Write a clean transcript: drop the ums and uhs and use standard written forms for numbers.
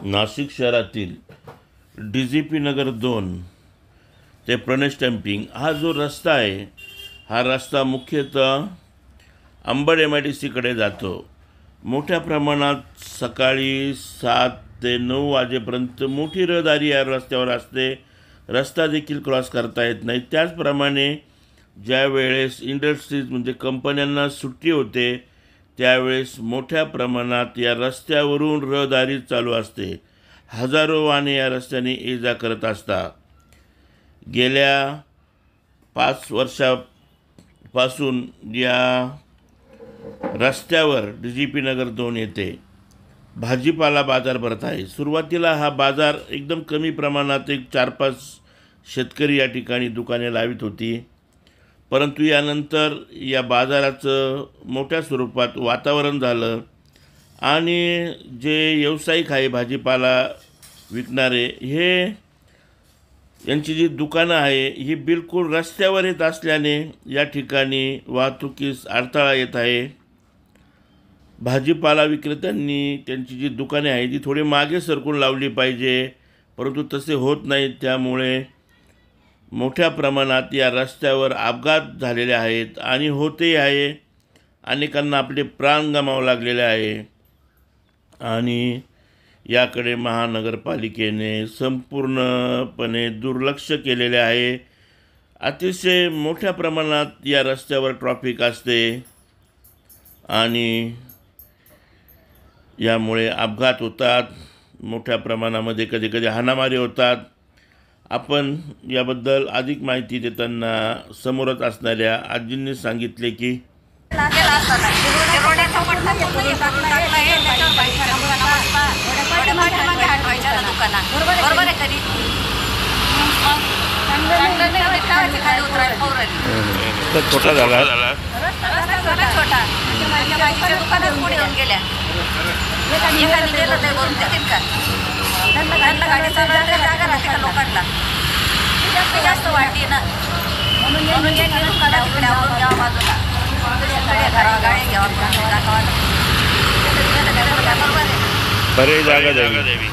नाशिक शहरातील DGP नगर 2 ते प्रणय stamping हा जो रस्ता आहे, हा रस्ता मुख्यतः अंबड MIDCकडे जातो। मोठ्या प्रमाणात सकाळी 7 ते 9 वाजेपर्यंत मोठी रहदारी या रस्त्यावर असते। रस्ता देखील क्रॉस करता येत नाही। त्याचप्रमाणे ज्या वेळेस इंडस्ट्रीज म्हणजे कंपन्यांना सुट्टी होते, त्यावेळेस मोठ्या प्रमाणात या रस्त्यावरून रहदारी चालू असते। हजारो वाहने या रस्त्याने ये-जा करत असतात। गेल्या 5 वर्षापासून या रस्त्यावर DGP नगर 2 येथे भाजीपाला बाजार भरत आहे। सुरुवातीला हा बाजार एकदम कमी प्रमाणात 4-5 शेतकरी या ठिकाणी दुकाने लावित होती, परंतु यानंतर या बाजाराचं मोठ्या स्वरूपात वातावरण झालं आणि जे व्यावसायिक आहे भाजीपाला विकणारे, हे यांची जी दुकानं आहे ही बिलकुल रस्त्यावर येत असल्याने या ठिकाणी वाहतुकीस अडथळा येत आहे। भाजीपाला विक्रेत्यांनी त्यांची जी दुकाने आहे ती थोडी मागे सरकून लावली पाहिजे, परंतु तसे होत नाही। त्यामुळे मोठ्या प्रमाणात या रस्त्यावर अपघात झालेले आहेत आणि होते आहे। अनेकांना आपले प्राण गमावे लागलेले आहे आणि याकडे महानगरपालिकेने संपूर्णपणे दुर्लक्ष केलेले आहे। अतिशय मोठ्या प्रमाणात या रस्त्यावर ट्रॅफिक असते आणि यामुळे अपघात होतात। मोठ्या प्रमाणामध्ये कधी-कधी हाणामारी होतात। आपण याबद्दल अधिक माहिती देताना समोरच असणाऱ्या आजींनी सांगितले की छोटा झाला लोकांना जास्त वाटते ना, म्हणून बाजूला गाड्या घ्यावा बरे जागा द्यावी।